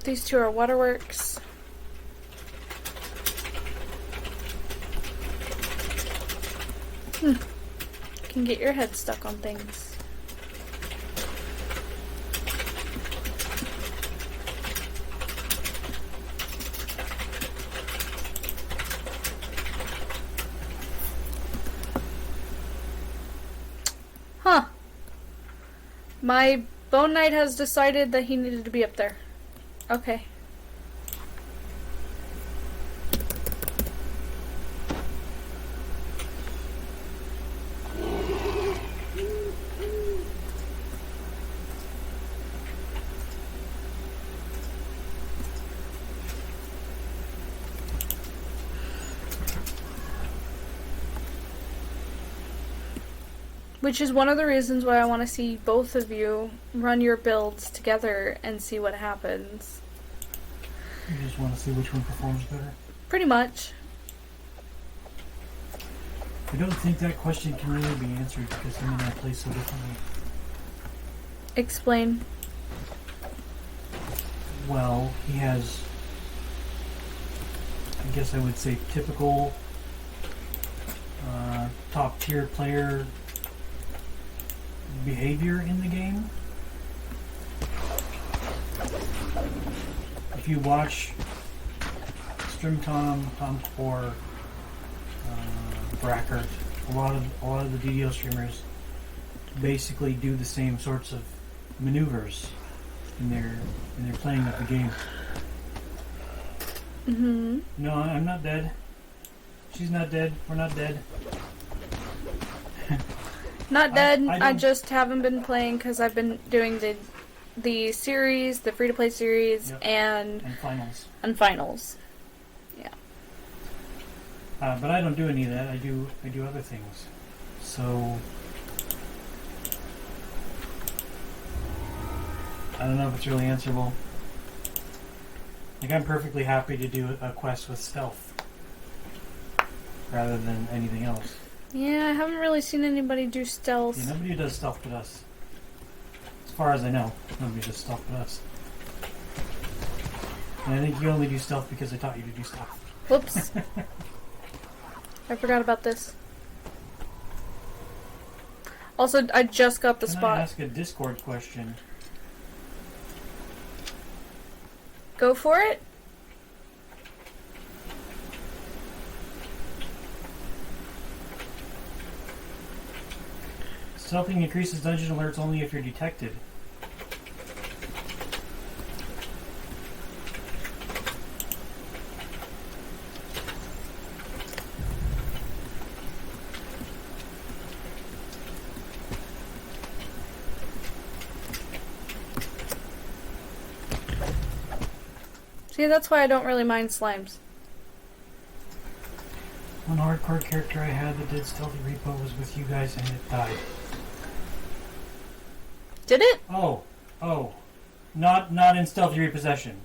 These two are waterworks. Can get your head stuck on things. Huh. My Bone Knight has decided that he needed to be up there. Okay. Which is one of the reasons why I want to see both of you run your builds together and see what happens. You just want to see which one performs better? Pretty much. I don't think that question can really be answered because him and I play so differently. Explain. Well, he has, I guess I would say, typical top tier player behavior in the game. If you watch Strimtom, Tomcore, Brackert, a lot of the DDO streamers basically do the same sorts of maneuvers in their playing of the game. No, I'm not dead. She's not dead. We're not dead. Not dead. I just haven't been playing because I've been doing the series, the free-to-play series, yep. and finals. And finals. Yeah. But I don't do any of that. I do other things. So I don't know if it's really answerable. Like, I'm perfectly happy to do a quest with stealth rather than anything else. Yeah, I haven't really seen anybody do stealth. Yeah, nobody does stealth but us. As far as I know, nobody does stealth but us. And I think you only do stealth because I taught you to do stealth. Whoops. I forgot about this. Also, I just got the Can spot. I ask a Discord question? Go for it. Stealthing increases dungeon alerts only if you're detected. See, that's why I don't really mind slimes. One hardcore character I had that did Stealthy Repo was with you guys and it died. Did it? Oh. Not in Stealthy Repossession.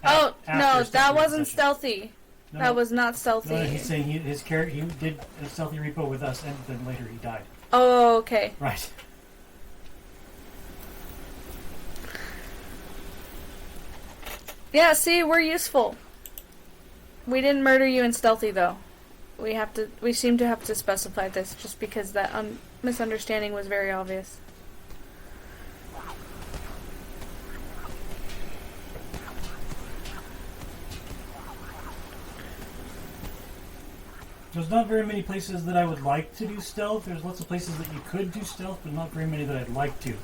Oh, no, that wasn't Repossession. stealthy. No, that was not stealthy. No, he's saying his character, he did a Stealthy Repo with us and then later he died. Oh, okay. Right. Yeah, see, we're useful. We didn't murder you in stealthy, though. We seem to have to specify this just because that misunderstanding was very obvious. There's not very many places that I would like to do stealth. There's lots of places that you could do stealth, but not very many that I'd like to.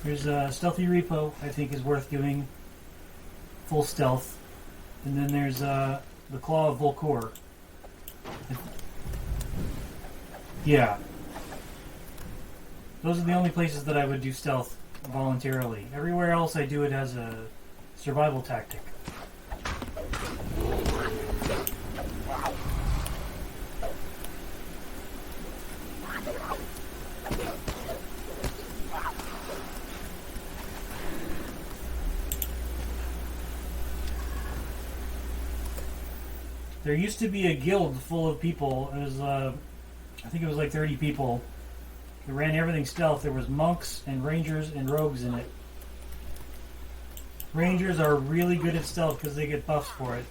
There's a Stealthy Repo, I think is worth doing full stealth. And then there's the Claw of Volcor. Yeah. Those are the only places that I would do stealth voluntarily. Everywhere else I do it as a survival tactic. There used to be a guild full of people. It was, I think it was like 30 people It ran everything stealth. There was monks and rangers and rogues in it. Rangers are really good at stealth because they get buffs for it.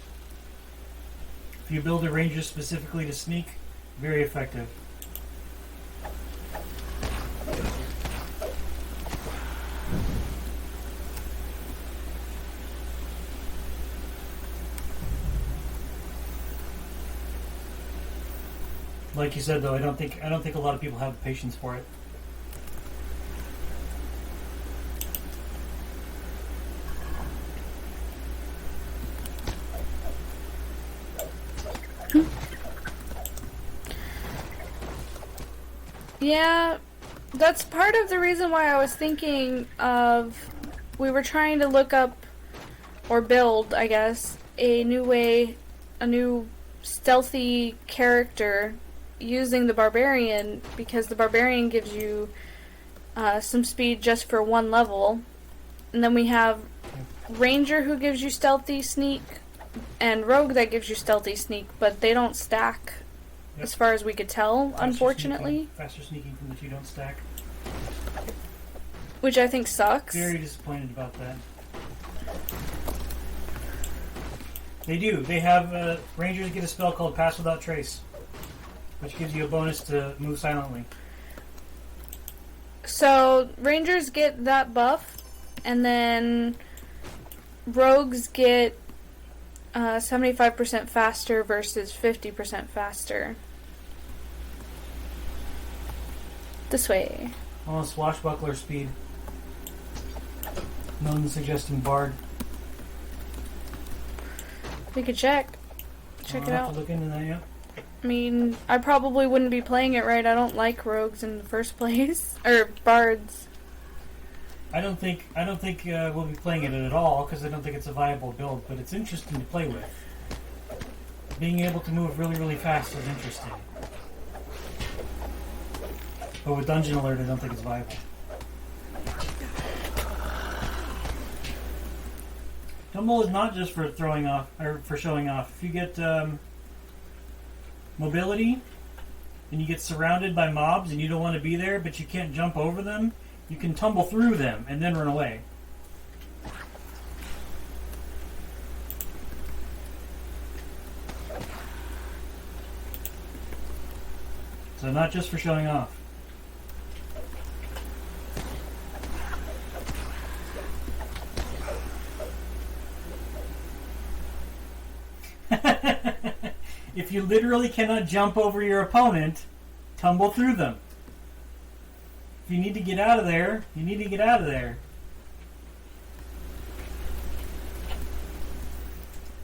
If you build a ranger specifically to sneak, very effective. Like you said, though, I don't think a lot of people have the patience for it. Yeah, that's part of the reason why I was thinking of. We were trying to look up or build, I guess, a new stealthy character using the barbarian, because the barbarian gives you some speed just for one level, and then we have ranger who gives you stealthy sneak and rogue that gives you stealthy sneak, but they don't stack. Yep. As far as we could tell, unfortunately. Faster sneaking from the two don't stack. Which I think sucks. Very disappointed about that. They do. They have rangers get a spell called Pass Without Trace, which gives you a bonus to move silently. So rangers get that buff, and then rogues get 75% faster versus 50% faster. This way. Oh, swashbuckler speed. None suggesting bard. We could check. Check it I'll have out. to look into that, yeah. I mean, I probably wouldn't be playing it right. I don't like rogues in the first place. Or bards. I don't think we'll be playing it at all because I don't think it's a viable build, but it's interesting to play with. Being able to move really, really fast is interesting. But with Dungeon Alert, I don't think it's viable. Tumble is not just for throwing off or for showing off. If you get mobility and you get surrounded by mobs and you don't want to be there, but you can't jump over them, you can tumble through them and then run away. So not just for showing off. If you literally cannot jump over your opponent, tumble through them. If you need to get out of there, you need to get out of there.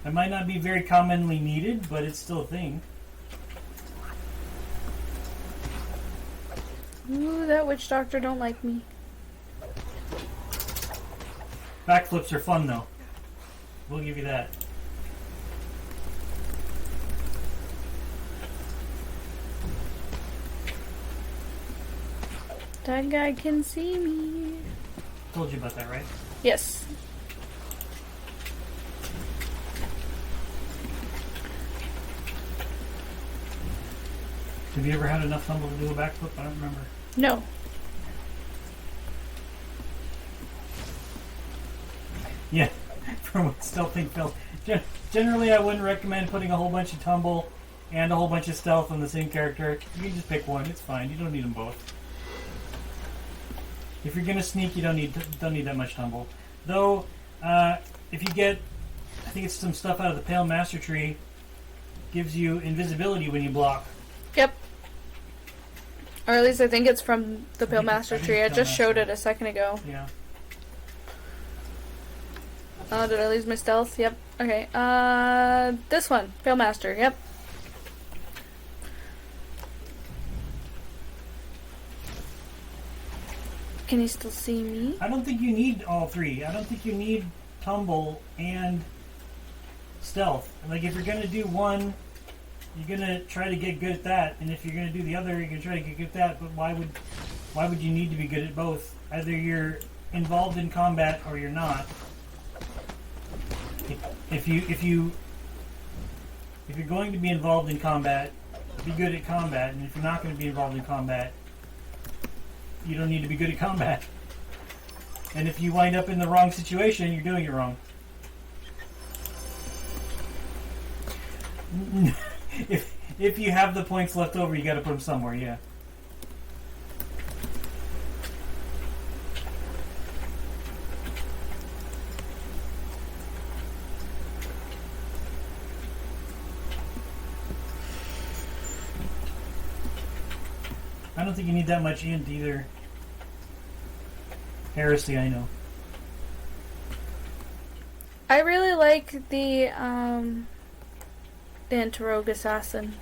It might not be very commonly needed, but it's still a thing. Ooh, that witch doctor don't like me. Backflips are fun, though. We'll give you that. That guy can see me. Told you about that, right? Yes. Have you ever had enough tumble to do a backflip? I don't remember. No. Yeah, from what Stealth think felt. Generally, I wouldn't recommend putting a whole bunch of tumble and a whole bunch of stealth on the same character. You can just pick one. It's fine. You don't need them both. If you're gonna sneak, you don't need that much tumble. Though, if you get, I think it's some stuff out of the Pale Master Tree, gives you invisibility when you block. Yep. Or at least I think it's from the Pale Master Tree. I just showed it a second ago. Yeah. Oh, did I lose my stealth? Yep. Okay. This one. Pale Master. Yep. Can you still see me? I don't think you need all three. I don't think you need tumble and stealth. Like, if you're going to do one, you're going to try to get good at that. And if you're going to do the other, you're going to try to get good at that. But why would you need to be good at both? Either you're involved in combat or you're not. If you're going to be involved in combat, be good at combat. And if you're not going to be involved in combat, you don't need to be good at combat. And if you wind up in the wrong situation, you're doing it wrong. if you have the points left over, you got to put them somewhere. Yeah. I don't think you need that much int either. Heresy, I know. I really like the Anti-Rogue Assassin.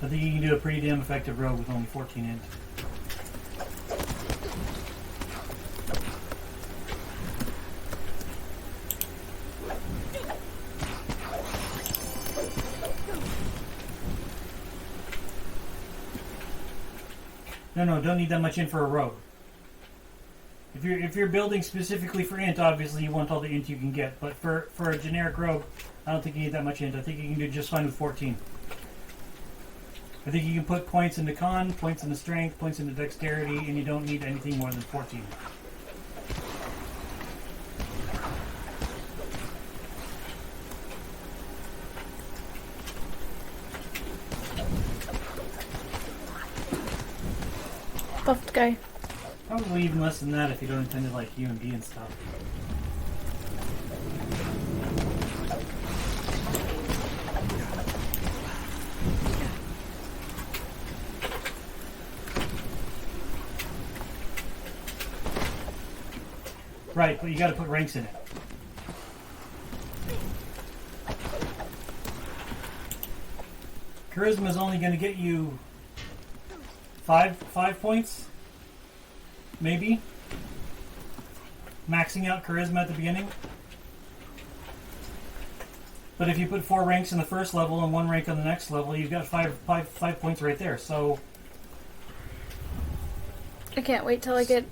I think you can do a pretty damn effective rogue with only 14 int. No, don't need that much int for a rogue. If you're building specifically for int, obviously you want all the int you can get. But for a generic rogue, I don't think you need that much int. I think you can do just fine with 14. I think you can put points into con, points into strength, points into dexterity, and you don't need anything more than 14. Buffed guy. Probably even less than that if you don't intend to like UMB and stuff. Right, but you got to put ranks in it. Charisma is only going to get you five points, maybe. Maxing out charisma at the beginning. But if you put 4 ranks in the first level and 1 rank on the next level, you've got five points right there. So I can't wait till I get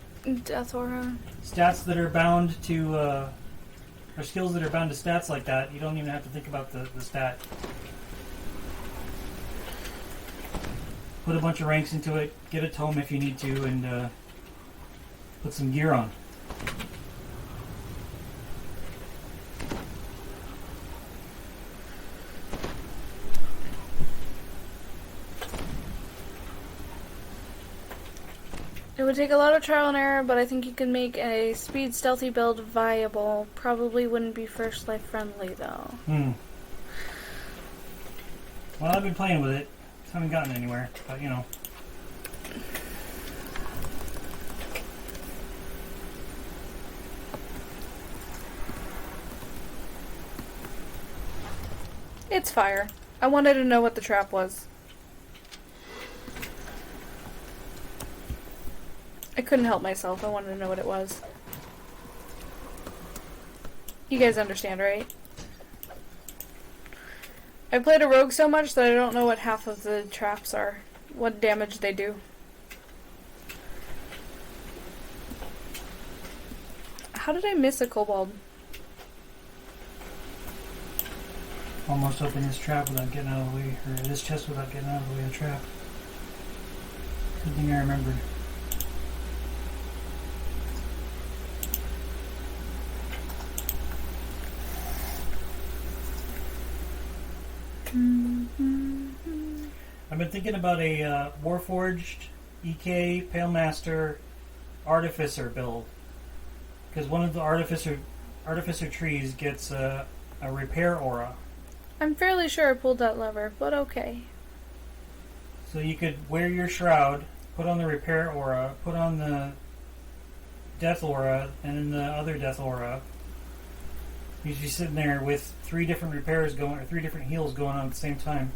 Death Aura. stats that are bound to, or skills that are bound to stats like that, you don't even have to think about the stat. Put a bunch of ranks into it, get a tome if you need to, and put some gear on. It would take a lot of trial and error, but I think you can make a speed stealthy build viable. Probably wouldn't be first life friendly though. Well, I've been playing with it. Haven't gotten anywhere, but you know. It's fire. I wanted to know what the trap was. I couldn't help myself. I wanted to know what it was. You guys understand, right? I played a rogue so much that I don't know what half of the traps are. What damage they do. How did I miss a kobold? Almost open this trap without getting out of the way, or this chest without getting out of the way of the trap. Good thing I remembered. I've been thinking about a Warforged, EK, Palemaster, Artificer build. Because one of the Artificer trees gets a repair aura. I'm fairly sure I pulled that lever, but okay. So you could wear your shroud, put on the repair aura, put on the death aura, and then the other death aura. You'd be sitting there with 3 different repairs going, or 3 different heals going on at the same time.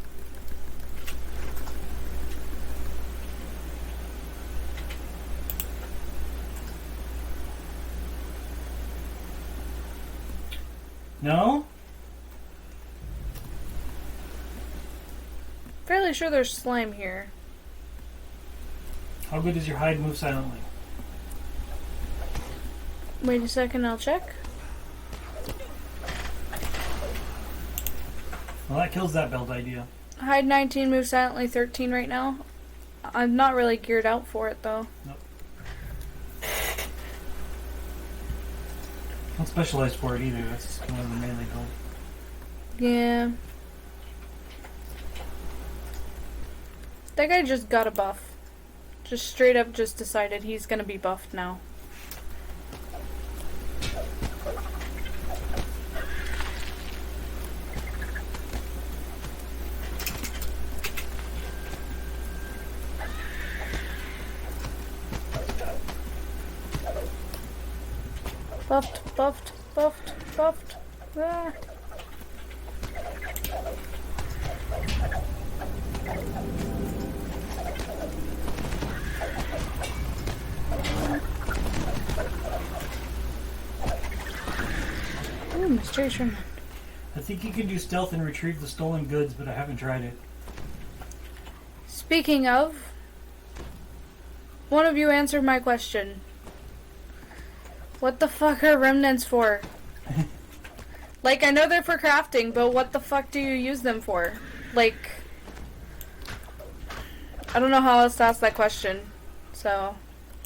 No? Fairly sure there's slime here. How good does your hide move silently? Wait a second, I'll check. Well, that kills that build idea. Hide 19, move silently 13 right now. I'm not really geared out for it though. Nope. Not specialized for it either. That's one of the melee build. Yeah. That guy just got a buff. Just straight up just decided he's gonna be buffed now. Buffed, buffed, buffed, buffed. Ah. Ooh, mysterious remnant. I think you can do stealth and retrieve the stolen goods, but I haven't tried it. Speaking of, one of you answered my question. What the fuck are remnants for? Like, I know they're for crafting, but what the fuck do you use them for? Like, I don't know how else to ask that question. So,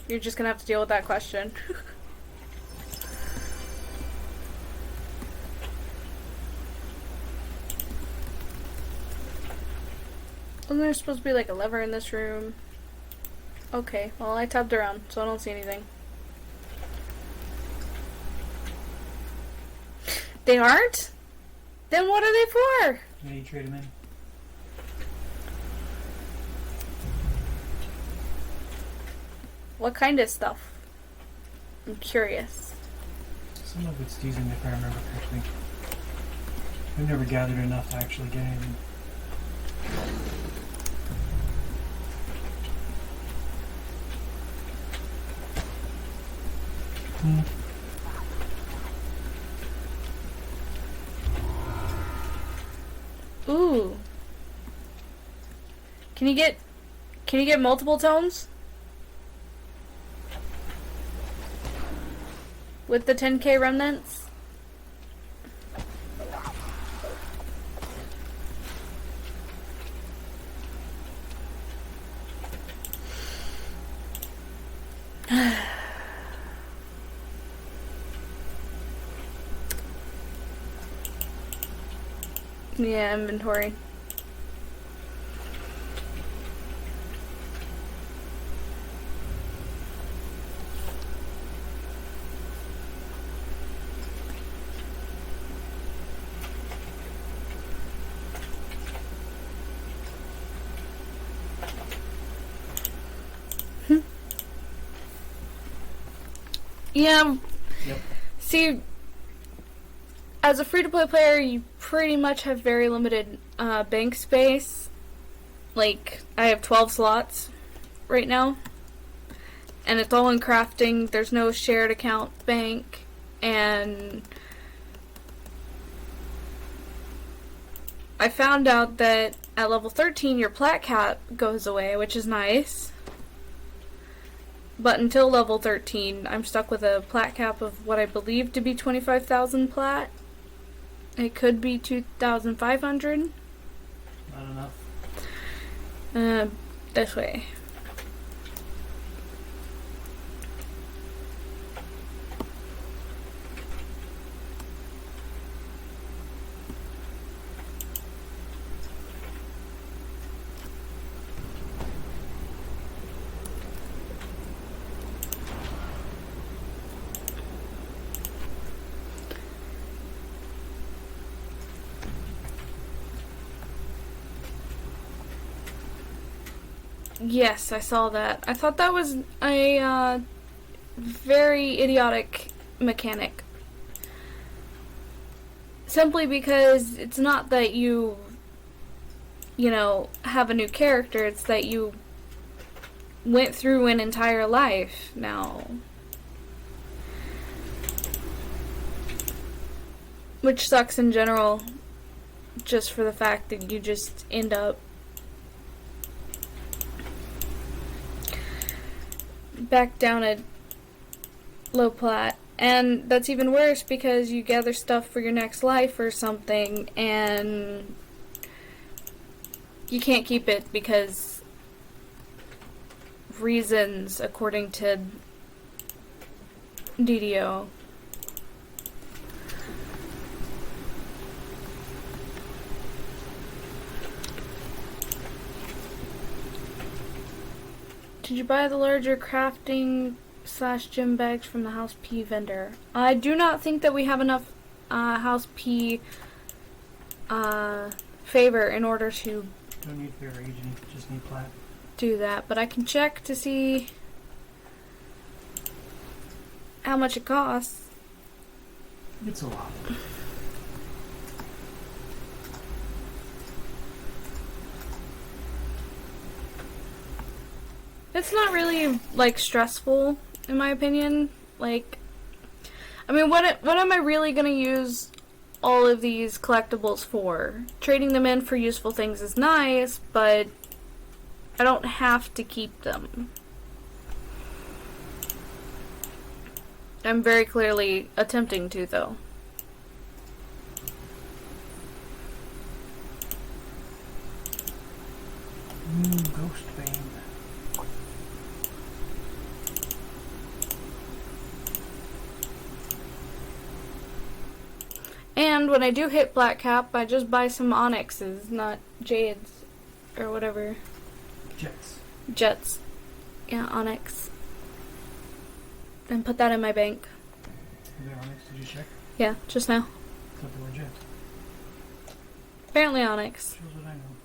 you're just gonna have to deal with that question. Wasn't there supposed to be like a lever in this room? Okay, well I tapped around, so I don't see anything. They aren't? Then what are they for? Yeah, you trade them in. What kind of stuff? I'm curious. Some of it's decent if I remember correctly. I've never gathered enough to actually get anything. Ooh. Can you get multiple tones? With the 10k remnants? Yeah, inventory. Yeah. Yep. See, as a free-to-play player, you pretty much have very limited bank space. Like, I have 12 slots right now. And it's all in crafting. There's no shared account bank. And I found out that at level 13, your plat cap goes away, which is nice. But until level 13, I'm stuck with a plat cap of what I believe to be 25,000 plat. It could be 2,500. Not enough. This way. Yes, I saw that. I thought that was a very idiotic mechanic. Simply because it's not that you know, have a new character, it's that you went through an entire life now. Which sucks in general, just for the fact that you just end up back down at low plat. And that's even worse because you gather stuff for your next life or something, and you can't keep it because reasons according to DDO. Did you buy the larger crafting / gym bags from the House P vendor? I do not think that we have enough House P favor in order to Don't need favor agent, just need plat. do that, but I can check to see how much it costs. It's a lot. It's not really, like, stressful, in my opinion. Like, I mean, what am I really gonna use all of these collectibles for? Trading them in for useful things is nice, but I don't have to keep them. I'm very clearly attempting to, though. Ghost Bane. And when I do hit Black Cap, I just buy some onyxes, not jades, or whatever. Jets. Jets. Yeah, onyx. And put that in my bank. Are they onyx? Did you check? Yeah, just now. I thought they were jets. Apparently onyx. Shows what I know.